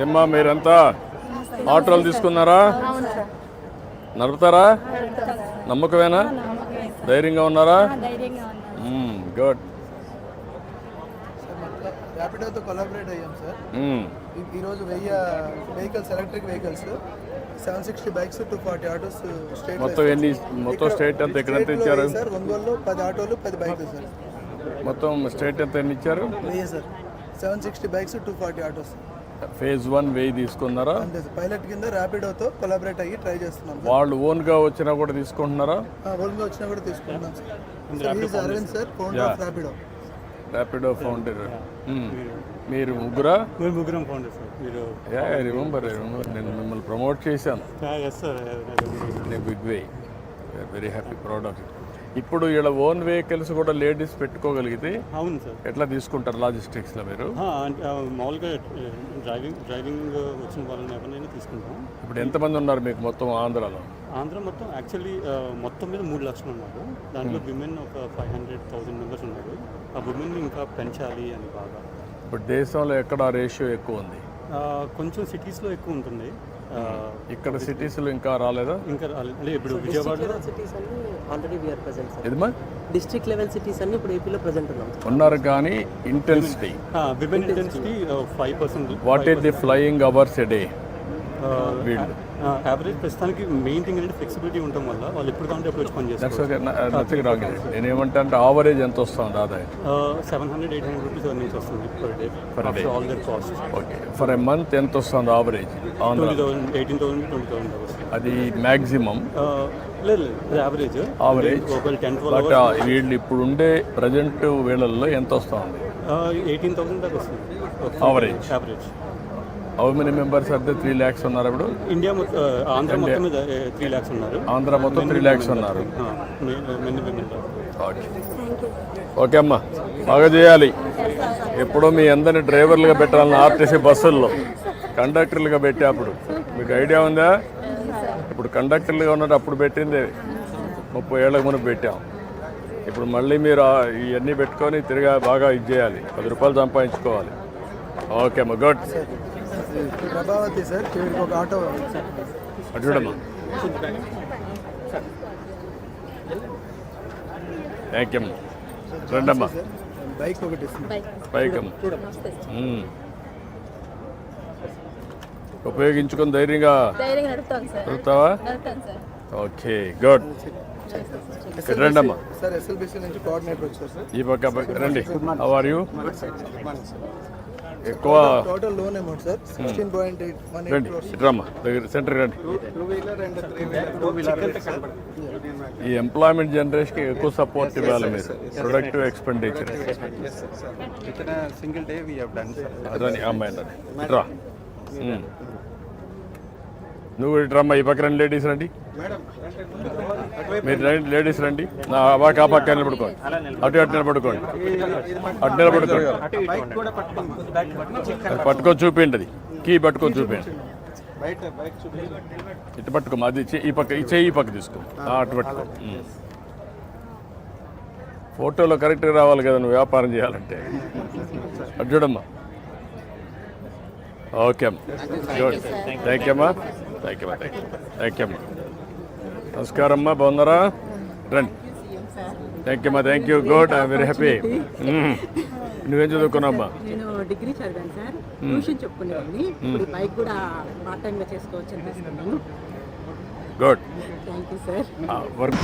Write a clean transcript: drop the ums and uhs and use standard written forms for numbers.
ఏమ్మా మీరంతా ఆటోలు తీసుకున్నారా? నడుపుతారా? నమ్మకమేనా? ధైర్యంగా ఉన్నారా? గుడ్. ర్యాపిడోతో కొలాబరేట్ అయ్యాం సార్. ఈరోజు 1000 vehicles, electric vehicles, 760 bikes, 240 autos state. మొత్తం స్టేట్ అంతా ఎక్కడంతా ఇచ్చారు సార్? ఒంగోలులో 10 ఆటోలు 10 బైకులు సార్. మొత్తం స్టేట్ అంతా ఎన్ని ఇచ్చారు? 1000 సార్. 760 bikes, 240 autos. ఫేజ్ 1 1000 తీసుకున్నారా? అంతే సార్. పైలట్ కింద ర్యాపిడోతో కొలాబరేట్ అయ్యి ట్రై చేస్తున్నాం. వాళ్ళు ఓన్గా వచ్చినా కూడా తీసుకుంటున్నారా? ఓన్గా వచ్చినా కూడా తీసుకుంటున్నాం sir. Arvind sir, founder of Rapido. Rapido founder. మీరు ముగ్గురా? ముగ్గురం ఫౌండర్ సార్. మీరు రిమెంబర్ నేను మిమ్మల్ని ప్రమోట్ చేశాను. Big way. Very happy, proud of it. ఇప్పుడు ఇలా ఓన్ వెహికల్స్ కూడా లేడీస్ పెట్టుకోగలిగితే అవును సార్. ఎట్లా తీసుకుంటారు లాజిస్టిక్స్లో మీరు? మామూలుగా డ్రైవింగ్ వచ్చిన వాళ్ళని ఎవరినైనా తీసుకుంటాం. ఇప్పుడు ఎంతమంది ఉన్నారు మీకు మొత్తం ఆంధ్రాలో? ఆంధ్ర మొత్తం యాక్చువల్లీ మొత్తం మీద 3 లక్షలు ఉన్నారు. దాంట్లో విమెన్ ఒక 500,000 మెంబర్స్ ఉన్నారు. ఆ విమెన్ ఇంకా పెంచాలి అని బాగా. ఇప్పుడు దేశంలో ఎక్కడ రేషియో ఎక్కువ ఉంది? కొంచెం సిటీస్లో ఎక్కువ ఉంటుంది. ఇక్కడ సిటీస్లో ఇంకా రాలేదా? ఇంకా రాలేదు. ఇప్పుడు విజయవాడలో ఎదమా డిస్ట్రిక్ట్ లెవెల్ సిటీస్ అన్ని ఇప్పుడు ఏపీలో ప్రెజెంట్ ఉన్నారు. కానీ intensity, women intensity 5%. What is the flying hours a day? Average ప్రస్తుతానికి మెయిన్ థింగ్ అంటే ఫ్లెక్సిబిలిటీ ఉండటం వల్ల వాళ్ళు ఎప్పుడు కావాలంటే ఎప్పుడు వచ్చి పని చేస్తారు. నేను ఏమంటా అంటే ఆవరేజ్ ఎంత వస్తుంది ఆదాయం? 700-800 రూపీస్ నుంచి వస్తుంది per day all other cost. Okay. For a month ఎంత వస్తుంది ఆవరేజ్? 18,000-20,000 అది మ్యాక్సిమం? లేదు, యావరేజ్. బట్ వీళ్ళు ఇప్పుడు ఉండే ప్రజెంట్ వేళల్లో ఎంత వస్తుంది? 18,000 దాకా వస్తుంది ఆవరేజ్. హౌ మెనీ మెంబర్స్ అంటే 3 lakhs ఉన్నారు ఇప్పుడు? ఇండియా ఆంధ్ర మొత్తం మీద 3 lakhs ఉన్నారు. ఆంధ్ర మొత్తం 3 lakhs ఉన్నారు. ఓకే అమ్మా, బాగా చేయాలి. ఎప్పుడో మీ అందరినీ డ్రైవర్లుగా పెట్టాలని ఆర్టీసీ బస్సుల్లో కండక్టర్లుగా పెట్టేప్పుడు మీకు ఐడియా ఉందా? ఇప్పుడు కండక్టర్లుగా ఉన్నట్టు అప్పుడు పెట్టింది 30 ఏళ్ళకు ముందు పెట్టాం. ఇప్పుడు మళ్ళీ మీరు ఇవన్నీ పెట్టుకొని తిరిగా బాగా ఇది చేయాలి, 10 రూపాయలు సంపాదించుకోవాలి. ఓకే అమ్మా, గుడ్. ప్రభావతి సార్, ఒక ఆటో చూడమ్మా. థ్యాంక్ యూ అమ్మా. రండమ్మా. బైక్ ఒకటి బైక్ అమ్మా. ఉపయోగించుకొని ధైర్యంగా నడుపుతావా? Okay, good. రండమ్మా. సార్, ఎస్ఎల్బిసి నుంచి కోఆర్డినేటర్ వచ్చారు సార్. ఈ పక్క రండి. How are you? ఎక్కువ టోటల్ లోన్ అమౌంట్ సార్ 16.81 రండి. ఇట్రమ్మా, దగ్గర సెంటర్ రండి. ఈ ఎంప్లాయ్మెంట్ జనరేషన్కి ఎక్కువ సపోర్ట్ ఇవ్వాలి మీరు. Productive expenditure. Single day we have done sir. అదని అమ్మాయి రండి. ఇట్రా. నువ్వు ఇట్రమ్మా. ఈ పక్క రండి. లేడీస్ రండి. మీరు రండి, లేడీస్ రండి. నా బాగా ఆ పక్క నిలబడుకోండి. అటు నిలబడుకోండి. అటు నిలబడుకోండి. పట్టుకొని చూపిండి. అది కీ పట్టుకొని చూపిండి. ఇటు పట్టుకోమా. అది ఈ పక్క, ఈ చెయ్యి ఈ పక్క తీసుకో. అటు పట్టుకో. ఫోటోలో కరెక్ట్గా రావాలి కదా నువ్వు వ్యాపారం చేయాలంటే. అటు చూడమ్మా. ఓకే అమ్మా, గుడ్. థ్యాంక్ యూ అమ్మా. థ్యాంక్ యూ అమ్మా. థ్యాంక్ యూ అమ్మా. నమస్కారం అమ్మా, బాగున్నారా? రండి. థ్యాంక్ యూ అమ్మా. Thank you, good. I'm very happy. నువ్వేం చదువుకున్నావమ్మా? నేను డిగ్రీ చదివాను సార్. ట్యూషన్ చెప్పుకునేవాడిని. ఇప్పుడు బైక్ కూడా పార్ట్ టైంగా చేసుకోవచ్చు అనిపిస్తున్నాను. Good. Thank you sir. Work